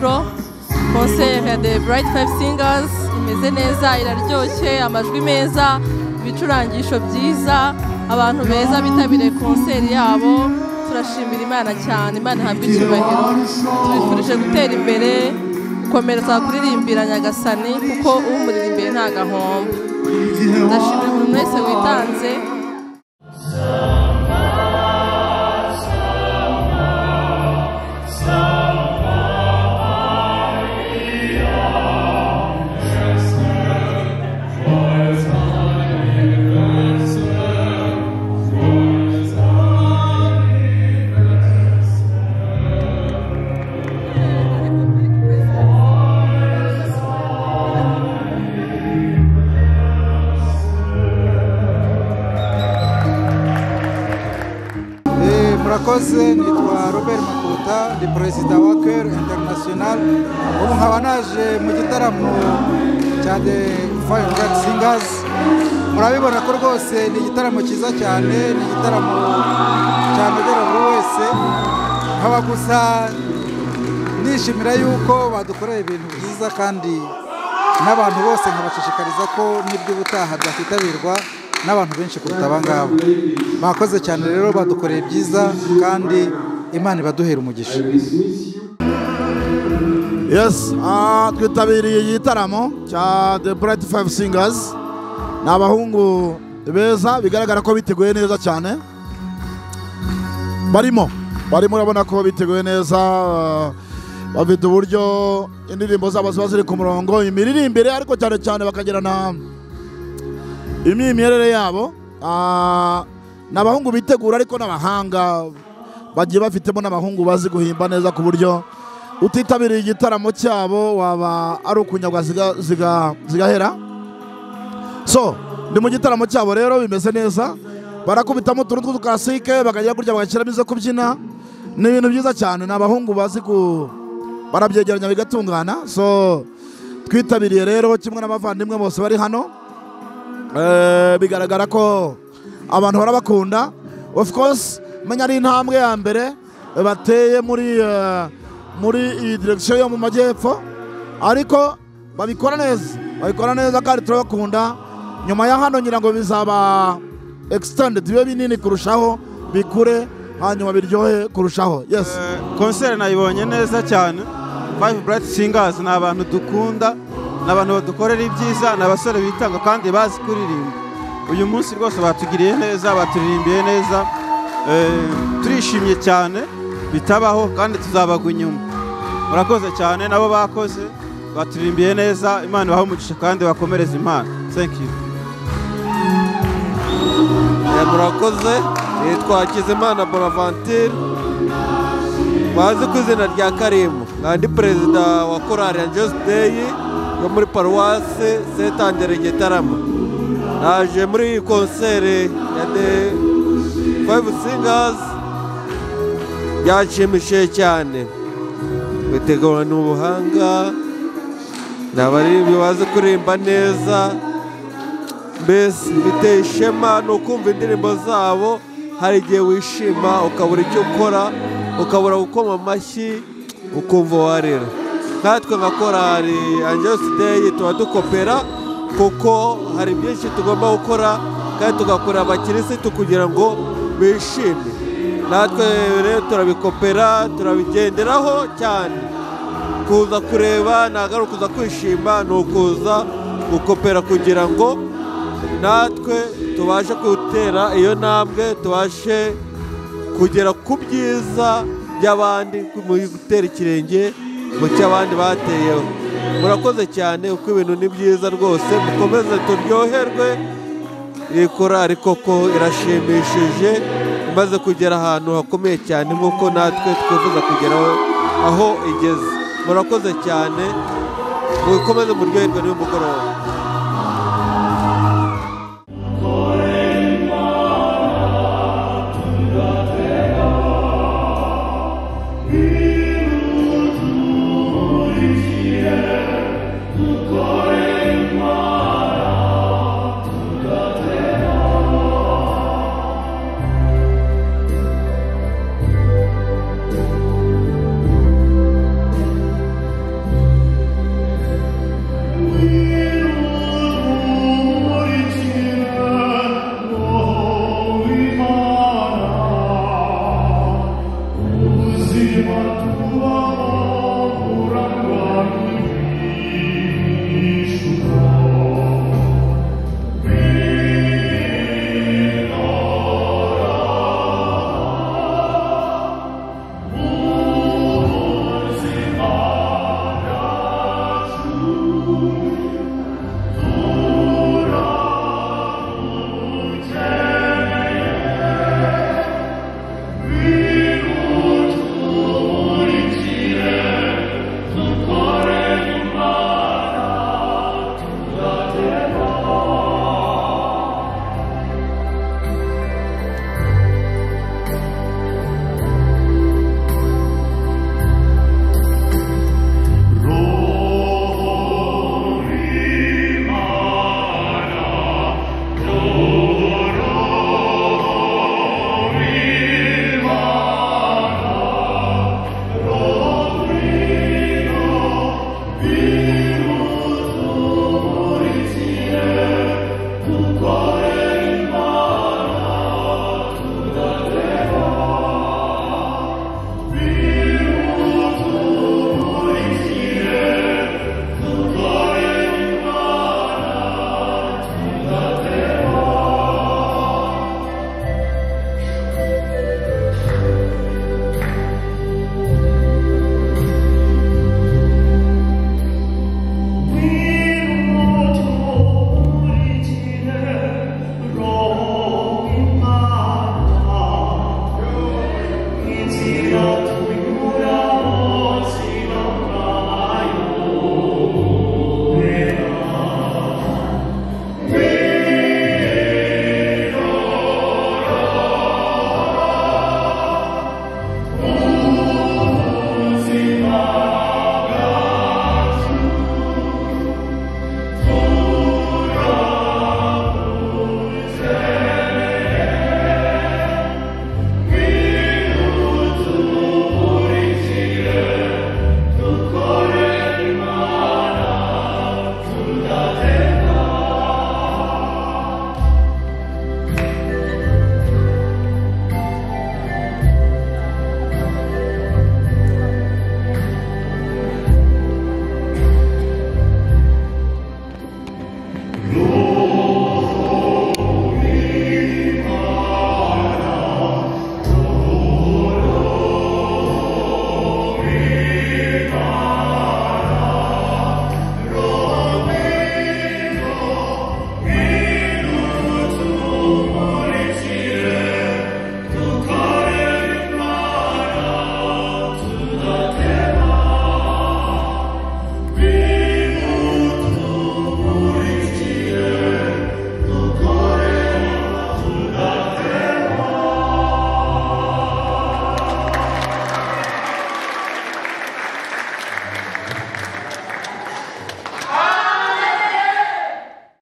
micro. Concert ya The Bright Five Singers imeze neza, iraryoshye, amajwi meza, ibicurangisho byiza, abantu beza bitabiriye concert yabo. Turashimira Imana cyane, Imana ihabwe icyubahiro. Tubifurije gutera imbere, gukomereza kuririmbira Nyagasani kuko umuririmbire nta gahombo. Ndashimira umuntu wese witanze. Murakoze, nitwa Robert Makuta, ndi Perezida wa Choir International. Ubu nkaba naje mu gitaramo cya The Five Bright Singers. Murabibona ko rwose ni igitaramo cyiza cyane, ni igitaramo cyanogera buri wese. Nkaba gusa nishimira yuko badukoreye ibintu byiza kandi n'abantu bose nkabashishikariza ko n'iby'ubutaha byakitabirwa n'abantu benshi kuruta abangabo. Bakoze cyane rero, badukoreye byiza kandi Imana ibaduhera umugisha. Yes, twitabiriye igitaramo cya The Bright Five Singers. Ni abahungu beza bigaragara ko biteguye neza cyane. Barimo urabona ko biteguye neza, bafite uburyo indirimbo zabo ziba ziri ku murongo, imiririmbire ariko cyane cyane bakagirana imyimerere yabo. Ni abahungu bitegura ariko n'abahanga, bagiye bafitemo n'abahungu bazi guhimba neza ku buryo utitabiriye igitaramo cyabo waba ari ukunyagwa zigahera. So ndi mu gitaramo cyabo rero, bimeze neza, barakubitamo utuntu tw'uduklasike, bakajya kurya bagashyiramo izo kubyina. Ni ibintu byiza cyane, ni abahungu bazi barabyegeranya bigatungana. So twitabiriye rero kimwe n'abavandimwe bose bari hano. Bigaragara ko abantu barabakunda. Of course menya ari intambwe ya mbere bateye muri iyi direction yo mu majyepfo, ariko babikora neza kandi turabakunda. Nyuma ya hano ngira ngo bizaba extended, bibe binini kurushaho, bikure hanyuma biryohe kurushaho. Yes, concert nayibonye neza cyane. Five Bright Singers ni abantu dukunda, n'abantu badukorera ibyiza, n'abasore bitanga kandi bazi kuririmba. Uyu munsi rwose batugiriye neza, baturirimbiye neza, turishimye cyane bitabaho kandi tuzabagwa inyuma. Murakoze cyane, nabo bakoze, baturirimbiye neza. Imana ibahe umugisha kandi bakomereze Imana. Thank you. Murakoze, nitwa Kizimana Bonaventure, bazi ku izina rya Karimu. Ndi perezida wa Chorale Angels Day yo muri Paruwase Saint Andre Gitarama. Naje muri concert ya The Five Singers, byashimishije cyane. Bitegurwa n'ubuhanga, n'abaririmbyi bazi kuririmba neza. Mbese biteye ishema no kumva indirimbo zabo. Hari igihe wishima ukabura icyo ukora, ukabura gukoma amashyi, ukumva warira. Natwe nka Chorale Angels Day tuba dukopera kuko hari byinshi tugomba gukora kandi tugakorera abakirisitu kugira ngo bishime. Natwe rero turabikopera, turabigenderaho cyane. Kuza kureba ntabwo ari ukuza kwishima, ni ukuza gukopera kugira ngo natwe tubashe gutera iyo ntambwe, tubashe kugera ku byiza by'abandi, mu gutera ikirenge mu cy'abandi bateyeho. Murakoze cyane, uko ibintu ni byiza rwose, mukomeze turyoherwe. Iyi Chorale koko irashimishije, imaze kugera ahantu hakomeye cyane nk'uko natwe twifuza kugeraho aho igeze. Murakoze cyane, mukomeze muryoherwe n'uyu mugoroba.